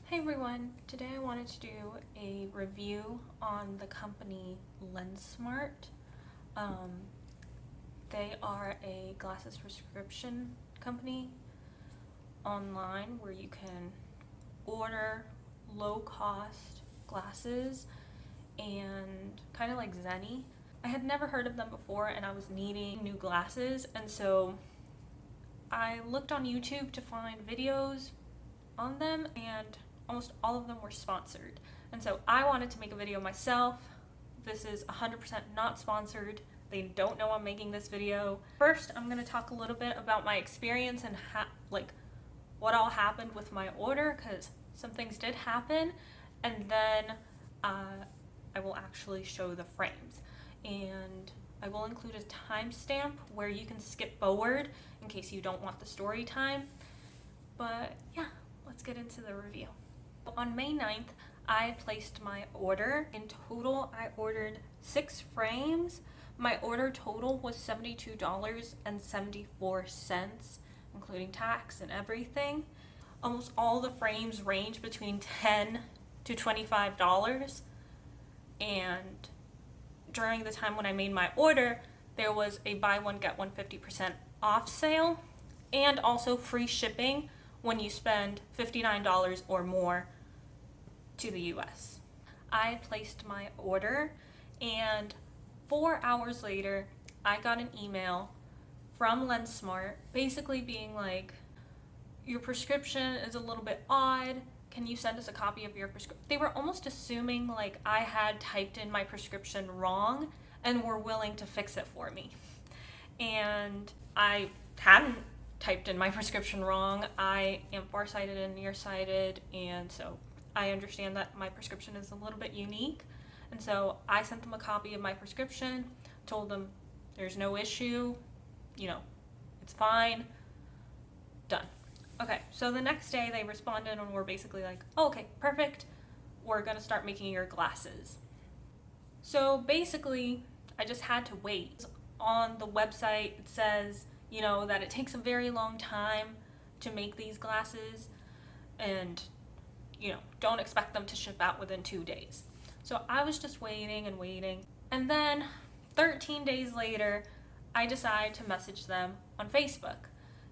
Hey everyone, today I wanted to do a review on the company Lensmart. They are a glasses prescription company online where you can order low-cost glasses and kind of like Zenny. I had never heard of them before and I was needing new glasses, and so I looked on YouTube to find videos on them, and almost all of them were sponsored. And so I wanted to make a video myself. This is 100% not sponsored. They don't know I'm making this video. First, I'm going to talk a little bit about my experience and what all happened with my order, because some things did happen, and then I will actually show the frames. And I will include a timestamp where you can skip forward in case you don't want the story time. But yeah, let's get into the review. On May 9th, I placed my order. In total, I ordered 6 frames. My order total was $72.74, including tax and everything. Almost all the frames range between $10 to $25. And during the time when I made my order, there was a buy one get one 50% off sale, and also free shipping when you spend $59 or more to the US. I placed my order, and 4 hours later, I got an email from Lensmart basically being like, your prescription is a little bit odd. Can you send us a copy of your prescription? They were almost assuming like I had typed in my prescription wrong and were willing to fix it for me. And I hadn't typed in my prescription wrong. I am farsighted and nearsighted, and so I understand that my prescription is a little bit unique. And so I sent them a copy of my prescription, told them there's no issue, it's fine, done. Okay, so the next day they responded and were basically like, oh, okay, perfect, we're gonna start making your glasses. So basically, I just had to wait. On the website, it says, that it takes a very long time to make these glasses, and, don't expect them to ship out within 2 days. So I was just waiting and waiting. And then 13 days later, I decided to message them on Facebook.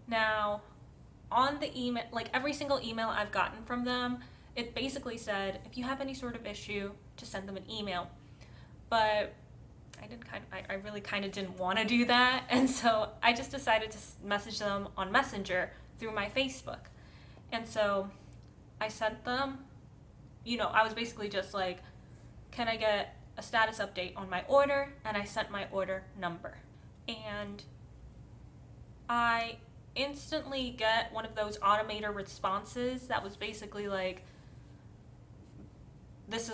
Now, on the email, like every single email I've gotten from them, it basically said, if you have any sort of issue, to send them an email. But I really kind of didn't want to do that, and so I just decided to message them on Messenger through my Facebook. And so I sent them, I was basically just like, can I get a status update on my order? And I sent my order number. And I instantly get one of those automated responses that was basically like, these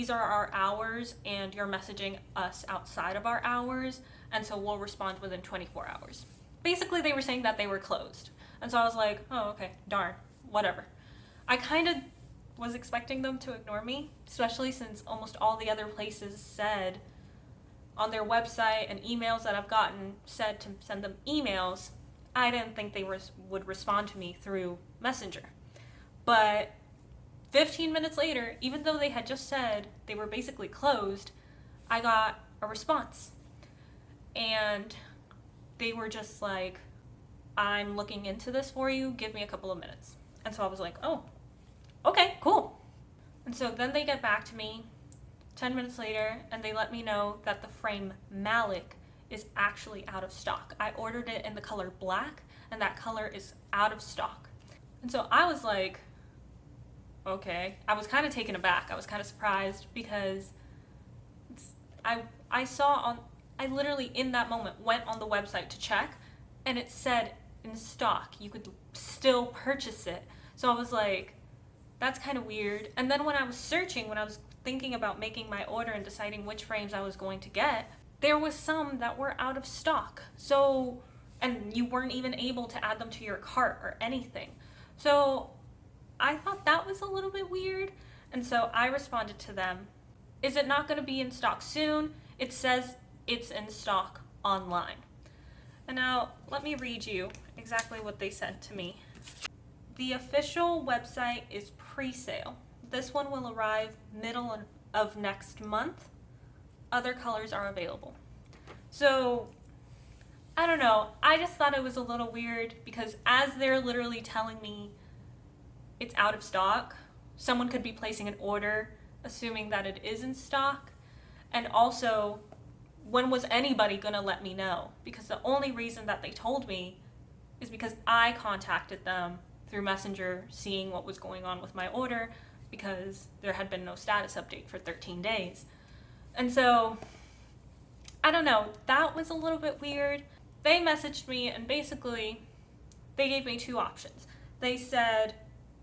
are our hours, and you're messaging us outside of our hours, and so we'll respond within 24 hours. Basically, they were saying that they were closed. And so I was like, oh, okay, darn, whatever. I kind of was expecting them to ignore me, especially since almost all the other places said on their website and emails that I've gotten said to send them emails. I didn't think they would respond to me through Messenger. But 15 minutes later, even though they had just said they were basically closed, I got a response. And they were just like, I'm looking into this for you, give me a couple of minutes. And so I was like, oh, okay, cool. And so then they get back to me 10 minutes later, and they let me know that the frame Malak is actually out of stock. I ordered it in the color black, and that color is out of stock. And so I was like, okay. I was kind of taken aback. I was kind of surprised, because I literally in that moment went on the website to check, and it said in stock. You could still purchase it. So I was like, that's kind of weird. And then when I was searching, when I was thinking about making my order and deciding which frames I was going to get, there was some that were out of stock. So, and you weren't even able to add them to your cart or anything. So I thought that was a little bit weird. And so I responded to them, is it not going to be in stock soon? It says it's in stock online. And now let me read you exactly what they sent to me. the official website is pre-sale. This one will arrive middle of next month. Other colors are available. So, I don't know. I just thought it was a little weird because as they're literally telling me it's out of stock, someone could be placing an order assuming that it is in stock. And also, when was anybody gonna let me know? Because the only reason that they told me is because I contacted them through Messenger seeing what was going on with my order because there had been no status update for 13 days. And so, I don't know, that was a little bit weird. They messaged me and basically they gave me two options. They said,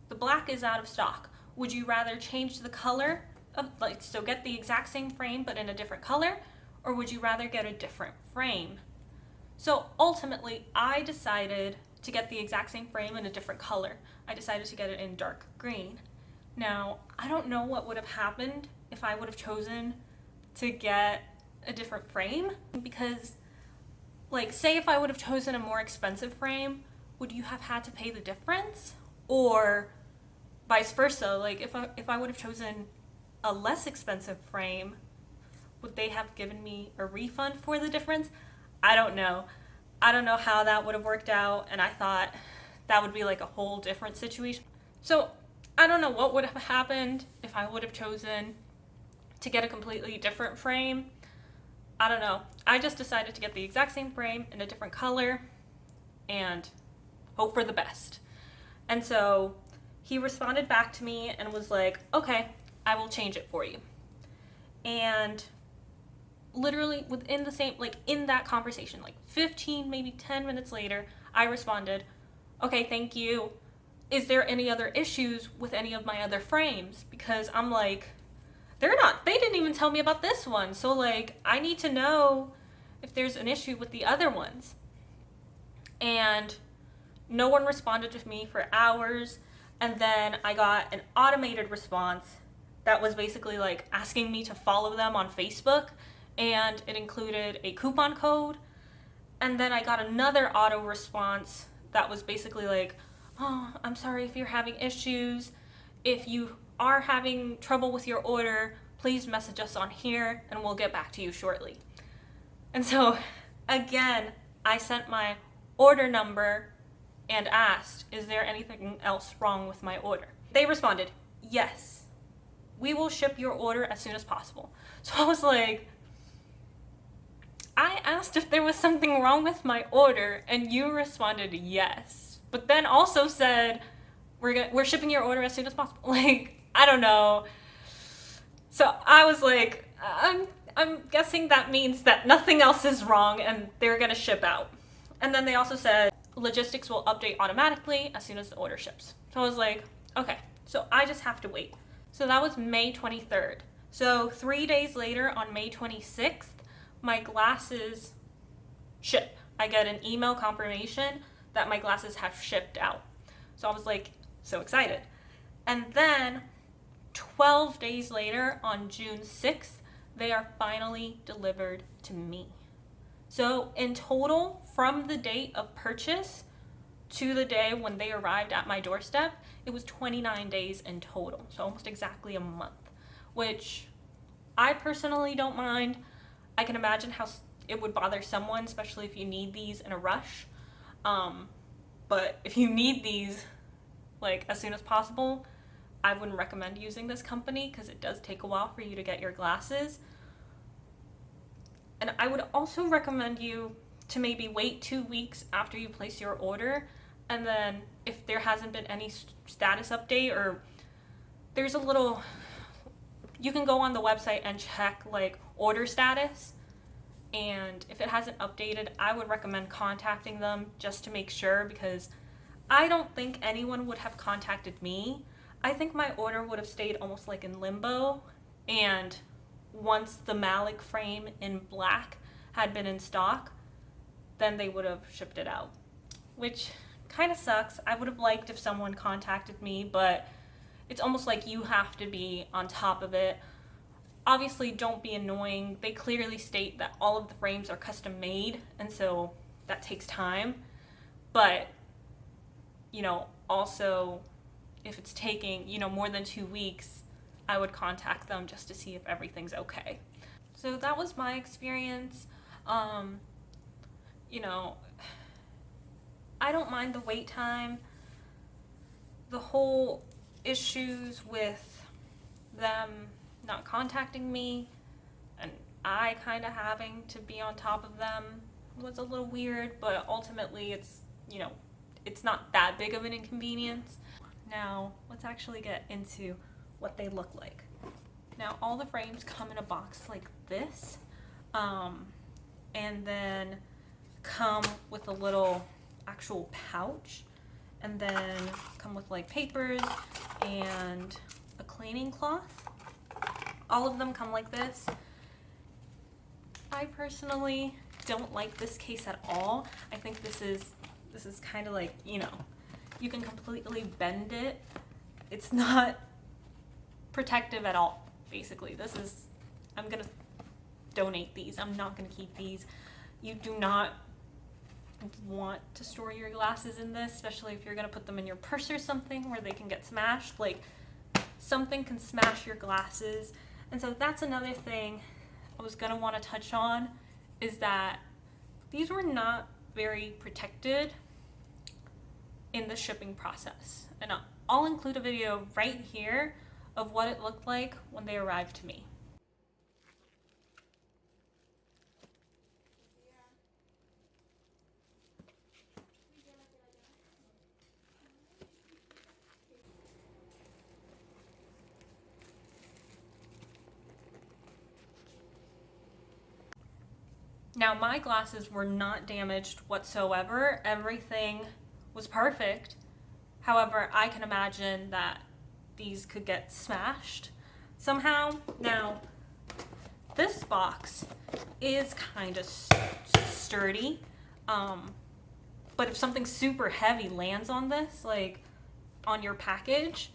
the black is out of stock. Would you rather change the color of, so get the exact same frame but in a different color? Or would you rather get a different frame? So ultimately, I decided to get the exact same frame in a different color. I decided to get it in dark green. Now, I don't know what would have happened if I would have chosen to get a different frame, because say if I would have chosen a more expensive frame, would you have had to pay the difference? Or vice versa, if I would have chosen a less expensive frame, would they have given me a refund for the difference? I don't know. I don't know how that would have worked out, and I thought that would be a whole different situation. So I don't know what would have happened if I would have chosen to get a completely different frame. I don't know. I just decided to get the exact same frame in a different color and hope for the best. And so he responded back to me and was like, okay, I will change it for you. And literally within the same, in that conversation, 15, maybe 10 minutes later, I responded, okay, thank you. Is there any other issues with any of my other frames? Because I'm they didn't even tell me about this one. So I need to know if there's an issue with the other ones. And no one responded to me for hours. And then I got an automated response that was basically asking me to follow them on Facebook. And it included a coupon code. And then I got another auto response that was basically oh, I'm sorry if you're having issues. If you are having trouble with your order, please message us on here and we'll get back to you shortly. And so, again, I sent my order number and asked, is there anything else wrong with my order? They responded, yes, we will ship your order as soon as possible. So I was I asked if there was something wrong with my order and you responded yes, but then also said, we're shipping your order as soon as possible. I don't know. So I was I'm guessing that means that nothing else is wrong and they're gonna ship out. And then they also said logistics will update automatically as soon as the order ships. So I was okay, so I just have to wait. So that was May 23rd. So 3 days later on May 26th, my glasses ship. I get an email confirmation that my glasses have shipped out. So I was so excited. And then 12 days later on June 6th, they are finally delivered to me. So in total, from the date of purchase to the day when they arrived at my doorstep, it was 29 days in total. So almost exactly a month, which I personally don't mind. I can imagine how it would bother someone, especially if you need these in a rush. But if you need these as soon as possible, I wouldn't recommend using this company because it does take a while for you to get your glasses. And I would also recommend you to maybe wait 2 weeks after you place your order, and then if there hasn't been any status update, or there's you can go on the website and check order status, and if it hasn't updated, I would recommend contacting them just to make sure, because I don't think anyone would have contacted me. I think my order would have stayed almost in limbo, and once the Malak frame in black had been in stock, then they would have shipped it out, which kind of sucks. I would have liked if someone contacted me, but it's almost you have to be on top of it. Obviously, don't be annoying. They clearly state that all of the frames are custom made, and so that takes time. But, also, if it's taking, you know, more than 2 weeks, I would contact them just to see if everything's okay. So that was my experience. You know, I don't mind the wait time. The whole issues with them not contacting me and I kind of having to be on top of them was a little weird, but ultimately it's, you know, it's not that big of an inconvenience. Now, let's actually get into what they look like. Now, all the frames come in a box like this, and then come with a little actual pouch, and then come with like papers and a cleaning cloth. All of them come like this. I personally don't like this case at all. I think this is kind of like, you know, you can completely bend it. It's not protective at all, basically. I'm gonna donate these. I'm not gonna keep these. You do not want to store your glasses in this, especially if you're gonna put them in your purse or something where they can get smashed. Like, something can smash your glasses. And so that's another thing I was gonna want to touch on, is that these were not very protected in the shipping process. And I'll include a video right here of what it looked like when they arrived to me. Now, my glasses were not damaged whatsoever. Everything was perfect. However, I can imagine that these could get smashed somehow. Now, this box is kind of sturdy, but if something super heavy lands on this, like on your package,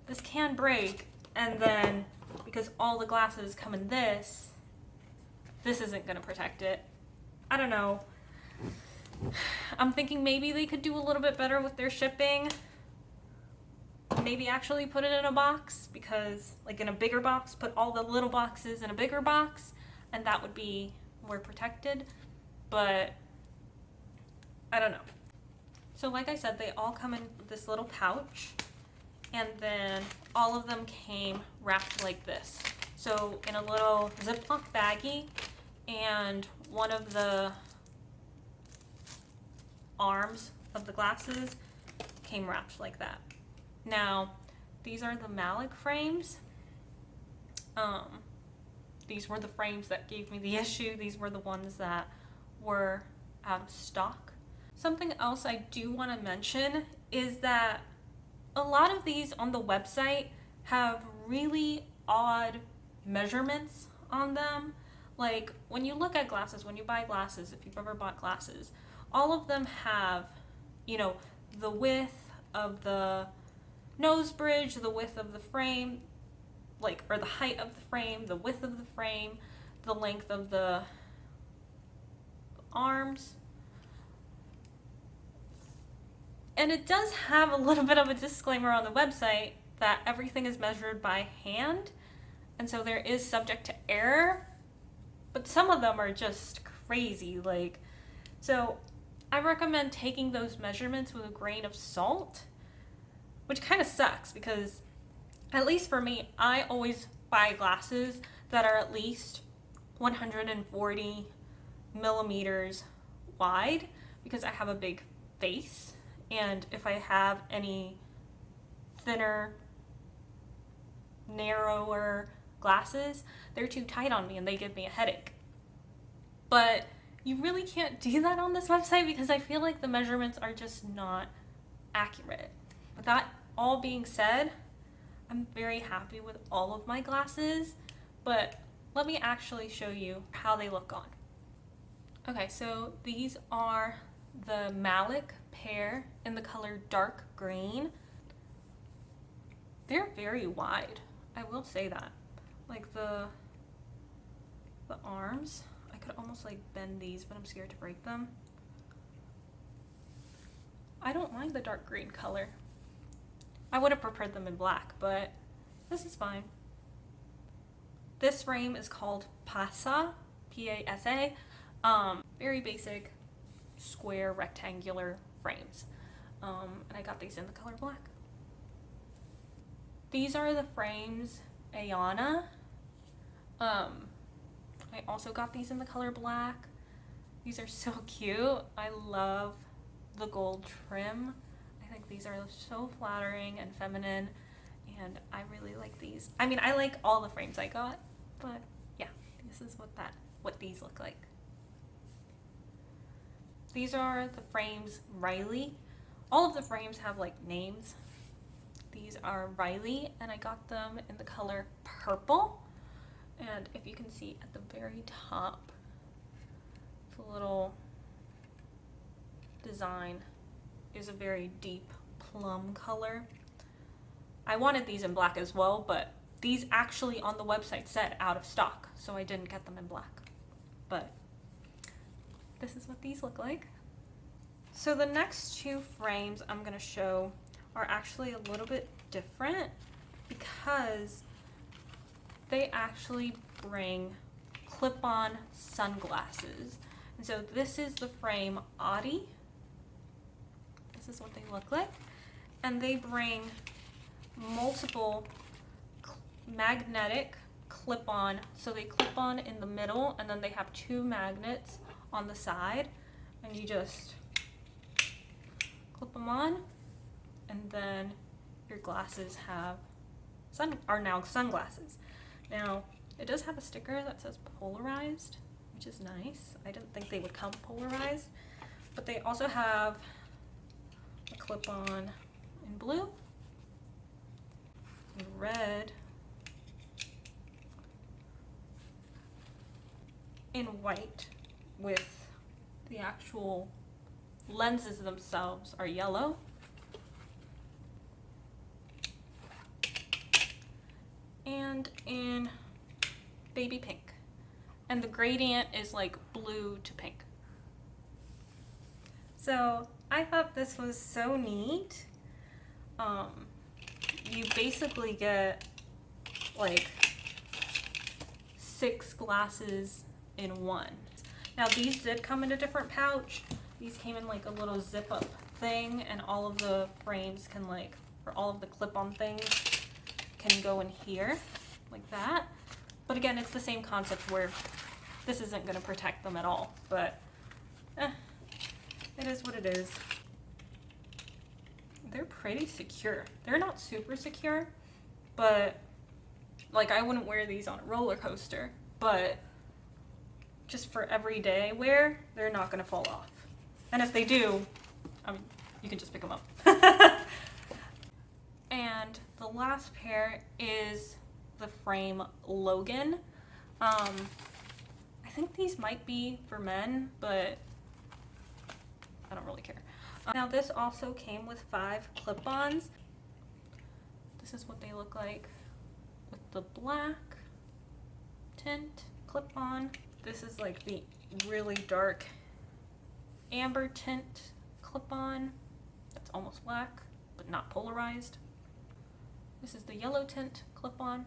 this can break. And then, because all the glasses come in this isn't going to protect it. I don't know. I'm thinking maybe they could do a little bit better with their shipping. Maybe actually put it in a box, because like in a bigger box, put all the little boxes in a bigger box, and that would be more protected. But I don't know. So like I said, they all come in this little pouch, and then all of them came wrapped like this. So in a little Ziploc baggie, and one of the arms of the glasses came wrapped like that. Now, these are the Malak frames. These were the frames that gave me the issue. These were the ones that were out of stock. Something else I do want to mention is that a lot of these on the website have really odd measurements on them. Like, when you look at glasses, when you buy glasses, if you've ever bought glasses, all of them have, you know, the width of the nose bridge, the width of the frame, like, or the height of the frame, the width of the frame, the length of the arms. And it does have a little bit of a disclaimer on the website that everything is measured by hand, and so there is subject to error. But some of them are just crazy, like, so I recommend taking those measurements with a grain of salt, which kind of sucks because, at least for me, I always buy glasses that are at least 140 millimeters wide, because I have a big face, and if I have any thinner, narrower glasses, they're too tight on me and they give me a headache. But you really can't do that on this website, because I feel like the measurements are just not accurate. With that all being said, I'm very happy with all of my glasses, but let me actually show you how they look on. Okay, so these are the Malak pair in the color dark green. They're very wide, I will say that. Like the arms, I could almost like bend these, but I'm scared to break them. I don't mind the dark green color. I would have preferred them in black, but this is fine. This frame is called Pasa, P-A-S-A. Very basic, square, rectangular frames. And I got these in the color black. These are the frames Aiyana. I also got these in the color black. These are so cute. I love the gold trim. I think these are so flattering and feminine, and I really like these. I mean, I like all the frames I got, but yeah, this is what these look like. These are the frames Rylee. All of the frames have like names. These are Rylee, and I got them in the color purple. And if you can see at the very top, the little design is a very deep plum color. I wanted these in black as well, but these actually on the website said out of stock, so I didn't get them in black. But this is what these look like. So the next two frames I'm going to show are actually a little bit different because they actually bring clip-on sunglasses. And so this is the frame Ottilie. This is what they look like. And they bring multiple magnetic clip-on. So they clip on in the middle, and then they have two magnets on the side. And you just clip them on, and then your glasses are now sunglasses. Now, it does have a sticker that says polarized, which is nice. I didn't think they would come polarized, but they also have a clip-on in blue, in red, in white, with the actual lenses themselves are yellow, and in baby pink, and the gradient is like blue to pink. So I thought this was so neat. You basically get like 6 glasses in one. Now these did come in a different pouch. These came in like a little zip up thing, and all of the frames can or all of the clip-on things can go in here like that. But again, it's the same concept where this isn't going to protect them at all, but it is what it is. They're pretty secure. They're not super secure, but like I wouldn't wear these on a roller coaster, but just for everyday wear, they're not going to fall off. And if they do, I mean, you can just pick them up. And the last pair is the frame Logan. I think these might be for men, but I don't really care. Now this also came with 5 clip-ons. This is what they look like with the black tint clip-on. This is like the really dark amber tint clip-on that's almost black but not polarized. This is the yellow tint clip-on.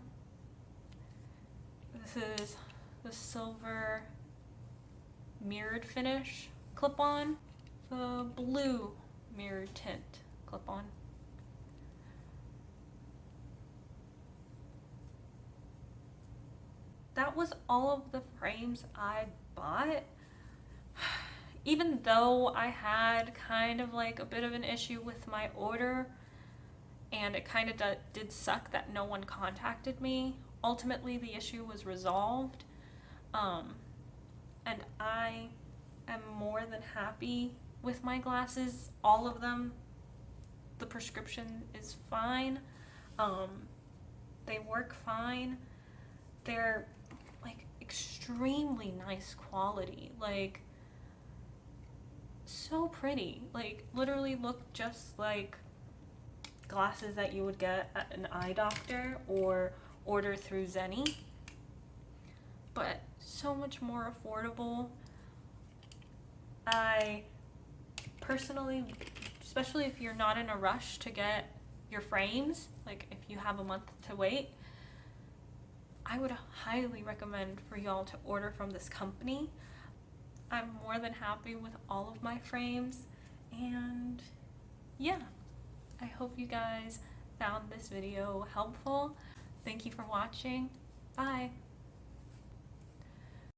This is the silver mirrored finish clip-on. The blue mirrored tint clip-on. That was all of the frames I bought. Even though I had kind of like a bit of an issue with my order, and it kind of did suck that no one contacted me, ultimately the issue was resolved. And I am more than happy with my glasses, all of them. The prescription is fine. They work fine. They're like extremely nice quality, like so pretty, like literally look just like glasses that you would get at an eye doctor or order through Zenny, but so much more affordable. I personally, especially if you're not in a rush to get your frames, like if you have a month to wait, I would highly recommend for y'all to order from this company. I'm more than happy with all of my frames, and yeah, I hope you guys found this video helpful. Thank you for watching. Bye.